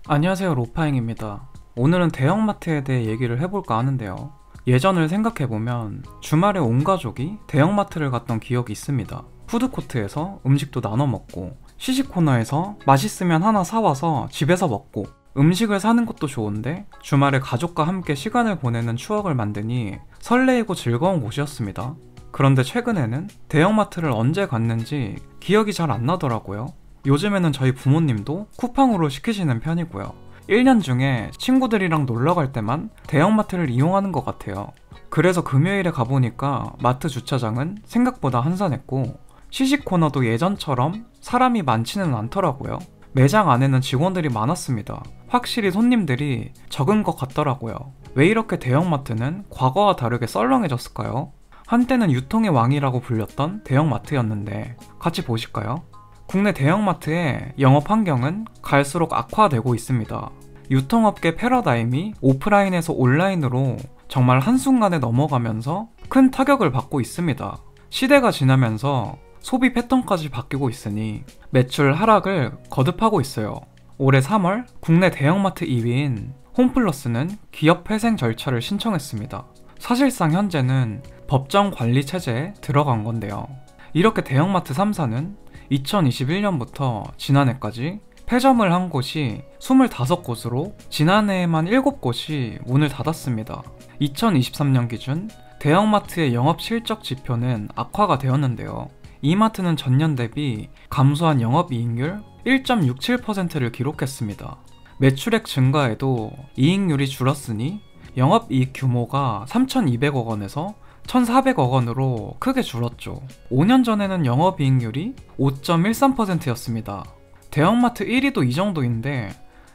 안녕하세요, 로파잉입니다. 오늘은 대형마트에 대해 얘기를 해볼까 하는데요. 예전을 생각해보면 주말에 온 가족이 대형마트를 갔던 기억이 있습니다. 푸드코트에서 음식도 나눠 먹고, 시식코너에서 맛있으면 하나 사와서 집에서 먹고, 음식을 사는 것도 좋은데 주말에 가족과 함께 시간을 보내는 추억을 만드니 설레이고 즐거운 곳이었습니다. 그런데 최근에는 대형마트를 언제 갔는지 기억이 잘 안 나더라고요. 요즘에는 저희 부모님도 쿠팡으로 시키시는 편이고요. 1년 중에 친구들이랑 놀러 갈 때만 대형마트를 이용하는 것 같아요. 그래서 금요일에 가보니까 마트 주차장은 생각보다 한산했고, 시식 코너도 예전처럼 사람이 많지는 않더라고요. 매장 안에는 직원들이 많았습니다. 확실히 손님들이 적은 것 같더라고요. 왜 이렇게 대형마트는 과거와 다르게 썰렁해졌을까요? 한때는 유통의 왕이라고 불렸던 대형마트였는데 같이 보실까요? 국내 대형마트의 영업 환경은 갈수록 악화되고 있습니다. 유통업계 패러다임이 오프라인에서 온라인으로 정말 한순간에 넘어가면서 큰 타격을 받고 있습니다. 시대가 지나면서 소비 패턴까지 바뀌고 있으니 매출 하락을 거듭하고 있어요. 올해 3월 국내 대형마트 2위인 홈플러스는 기업 회생 절차를 신청했습니다. 사실상 현재는 법정 관리 체제에 들어간 건데요. 이렇게 대형마트 3사는 2021년부터 지난해까지 폐점을 한 곳이 25곳으로 지난해에만 7곳이 문을 닫았습니다. 2023년 기준 대형마트의 영업 실적 지표는 악화가 되었는데요. 이마트는 전년 대비 감소한 영업이익률 1.67%를 기록했습니다. 매출액 증가에도 이익률이 줄었으니 영업이익 규모가 3,200억 원에서 1,400억 원으로 크게 줄었죠. 5년 전에는 영업이익률이 5.13%였습니다. 대형마트 1위도 이 정도인데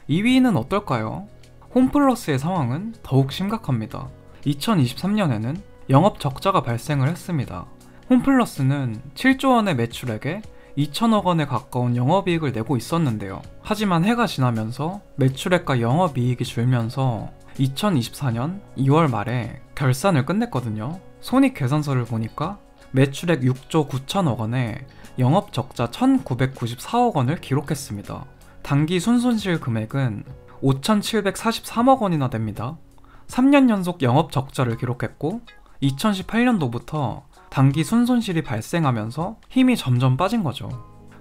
2위는 어떨까요? 홈플러스의 상황은 더욱 심각합니다. 2023년에는 영업 적자가 발생을 했습니다. 홈플러스는 7조 원의 매출액에 2천억 원에 가까운 영업이익을 내고 있었는데요. 하지만 해가 지나면서 매출액과 영업이익이 줄면서 2024년 2월 말에 결산을 끝냈거든요. 손익계산서를 보니까 매출액 6조 9천억 원에 영업 적자 1,994억 원을 기록했습니다. 단기 순손실 금액은 5,743억 원이나 됩니다. 3년 연속 영업 적자를 기록했고 2018년도부터 단기 순손실이 발생하면서 힘이 점점 빠진 거죠.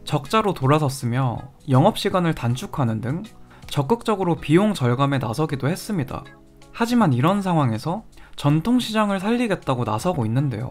적자로 돌아섰으며 영업시간을 단축하는 등 적극적으로 비용 절감에 나서기도 했습니다. 하지만 이런 상황에서 전통시장을 살리겠다고 나서고 있는데요.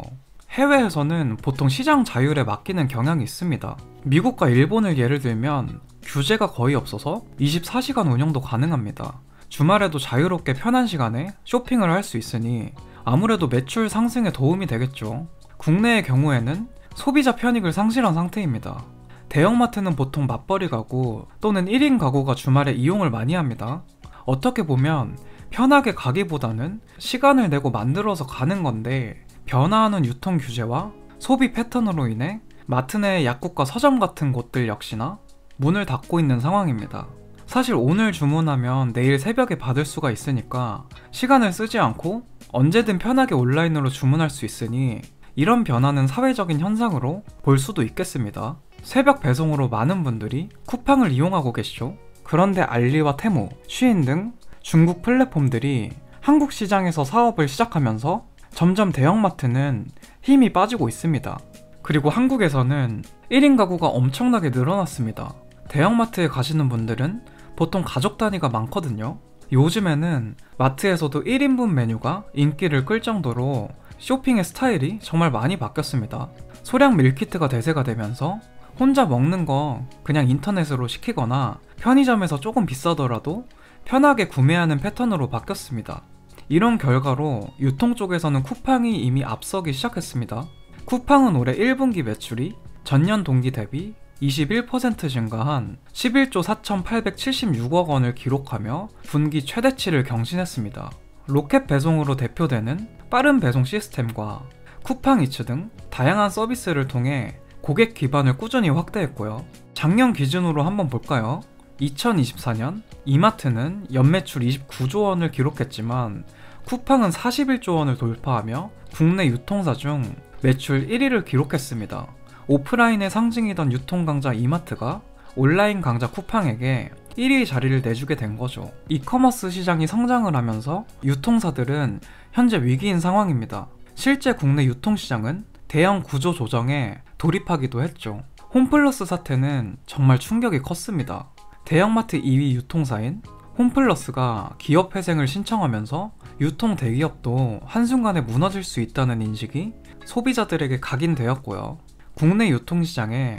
해외에서는 보통 시장 자율에 맡기는 경향이 있습니다. 미국과 일본을 예를 들면 규제가 거의 없어서 24시간 운영도 가능합니다. 주말에도 자유롭게 편한 시간에 쇼핑을 할 수 있으니 아무래도 매출 상승에 도움이 되겠죠. 국내의 경우에는 소비자 편익을 상실한 상태입니다. 대형마트는 보통 맞벌이 가구 또는 1인 가구가 주말에 이용을 많이 합니다. 어떻게 보면 편하게 가기보다는 시간을 내고 만들어서 가는 건데, 변화하는 유통 규제와 소비 패턴으로 인해 마트 내 약국과 서점 같은 곳들 역시나 문을 닫고 있는 상황입니다. 사실 오늘 주문하면 내일 새벽에 받을 수가 있으니까 시간을 쓰지 않고 언제든 편하게 온라인으로 주문할 수 있으니 이런 변화는 사회적인 현상으로 볼 수도 있겠습니다. 새벽 배송으로 많은 분들이 쿠팡을 이용하고 계시죠. 그런데 알리와 테무, 쉬인 등 중국 플랫폼들이 한국 시장에서 사업을 시작하면서 점점 대형마트는 힘이 빠지고 있습니다. 그리고 한국에서는 1인 가구가 엄청나게 늘어났습니다. 대형마트에 가시는 분들은 보통 가족 단위가 많거든요. 요즘에는 마트에서도 1인분 메뉴가 인기를 끌 정도로 쇼핑의 스타일이 정말 많이 바뀌었습니다. 소량 밀키트가 대세가 되면서 혼자 먹는 거 그냥 인터넷으로 시키거나 편의점에서 조금 비싸더라도 편하게 구매하는 패턴으로 바뀌었습니다. 이런 결과로 유통 쪽에서는 쿠팡이 이미 앞서기 시작했습니다. 쿠팡은 올해 1분기 매출이 전년 동기 대비 21% 증가한 11조 4,876억 원을 기록하며 분기 최대치를 경신했습니다. 로켓 배송으로 대표되는 빠른 배송 시스템과 쿠팡이츠 등 다양한 서비스를 통해 고객 기반을 꾸준히 확대했고요. 작년 기준으로 한번 볼까요? 2024년 이마트는 연매출 29조 원을 기록했지만 쿠팡은 41조 원을 돌파하며 국내 유통사 중 매출 1위를 기록했습니다. 오프라인의 상징이던 유통 강자 이마트가 온라인 강자 쿠팡에게 1위 자리를 내주게 된 거죠. 이커머스 시장이 성장을 하면서 유통사들은 현재 위기인 상황입니다. 실제 국내 유통시장은 대형 구조 조정에 돌입하기도 했죠. 홈플러스 사태는 정말 충격이 컸습니다. 대형마트 2위 유통사인 홈플러스가 기업 회생을 신청하면서 유통 대기업도 한순간에 무너질 수 있다는 인식이 소비자들에게 각인되었고요. 국내 유통시장에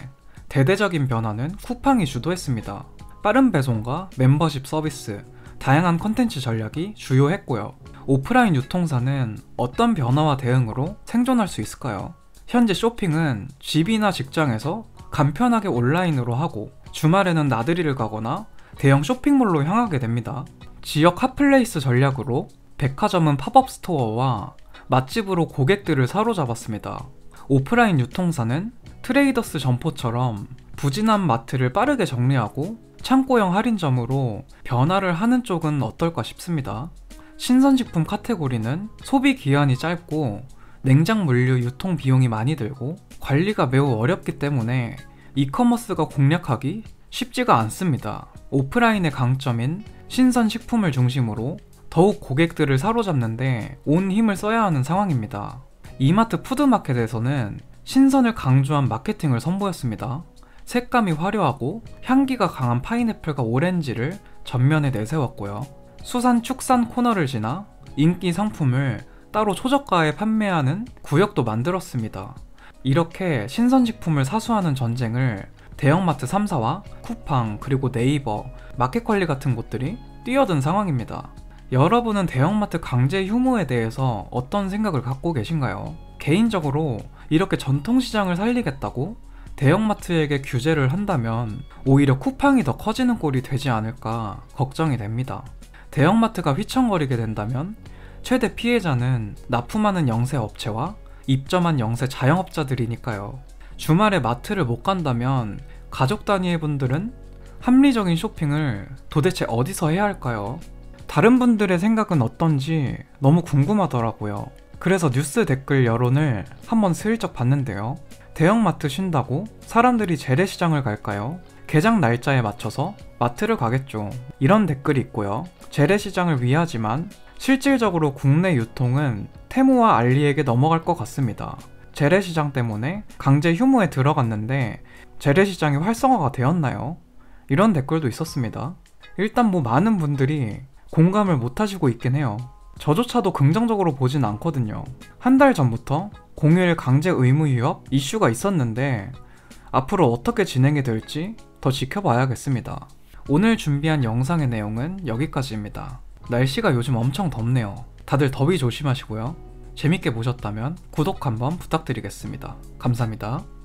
대대적인 변화는 쿠팡이 주도했습니다. 빠른 배송과 멤버십 서비스, 다양한 컨텐츠 전략이 주요했고요. 오프라인 유통사는 어떤 변화와 대응으로 생존할 수 있을까요? 현재 쇼핑은 집이나 직장에서 간편하게 온라인으로 하고 주말에는 나들이를 가거나 대형 쇼핑몰로 향하게 됩니다. 지역 핫플레이스 전략으로 백화점은 팝업 스토어와 맛집으로 고객들을 사로잡았습니다. 오프라인 유통사는 트레이더스 점포처럼 부진한 마트를 빠르게 정리하고 창고형 할인점으로 변화를 하는 쪽은 어떨까 싶습니다. 신선식품 카테고리는 소비 기한이 짧고 냉장물류 유통 비용이 많이 들고 관리가 매우 어렵기 때문에 이커머스가 공략하기 쉽지가 않습니다. 오프라인의 강점인 신선식품을 중심으로 더욱 고객들을 사로잡는데 온 힘을 써야 하는 상황입니다. 이마트 푸드마켓에서는 신선을 강조한 마케팅을 선보였습니다. 색감이 화려하고 향기가 강한 파인애플과 오렌지를 전면에 내세웠고요. 수산 축산 코너를 지나 인기 상품을 따로 초저가에 판매하는 구역도 만들었습니다. 이렇게 신선식품을 사수하는 전쟁을 대형마트 3사와 쿠팡 그리고 네이버, 마켓컬리 같은 곳들이 뛰어든 상황입니다. 여러분은 대형마트 강제 휴무에 대해서 어떤 생각을 갖고 계신가요? 개인적으로 이렇게 전통시장을 살리겠다고 대형마트에게 규제를 한다면 오히려 쿠팡이 더 커지는 꼴이 되지 않을까 걱정이 됩니다. 대형마트가 휘청거리게 된다면 최대 피해자는 납품하는 영세업체와 입점한 영세 자영업자들이니까요. 주말에 마트를 못 간다면 가족 단위의 분들은 합리적인 쇼핑을 도대체 어디서 해야 할까요? 다른 분들의 생각은 어떤지 너무 궁금하더라고요. 그래서 뉴스 댓글 여론을 한번 슬쩍 봤는데요. 대형마트 쉰다고 사람들이 재래시장을 갈까요? 개장 날짜에 맞춰서 마트를 가겠죠. 이런 댓글이 있고요. 재래시장을 위하지만 실질적으로 국내 유통은 테무와 알리에게 넘어갈 것 같습니다. 재래시장 때문에 강제 휴무에 들어갔는데 재래시장이 활성화가 되었나요? 이런 댓글도 있었습니다. 일단 많은 분들이 공감을 못하시고 있긴 해요. 저조차도 긍정적으로 보진 않거든요. 한 달 전부터 공휴일 강제 의무 휴업 이슈가 있었는데 앞으로 어떻게 진행이 될지 더 지켜봐야겠습니다. 오늘 준비한 영상의 내용은 여기까지입니다. 날씨가 요즘 엄청 덥네요. 다들 더위 조심하시고요. 재밌게 보셨다면 구독 한번 부탁드리겠습니다. 감사합니다.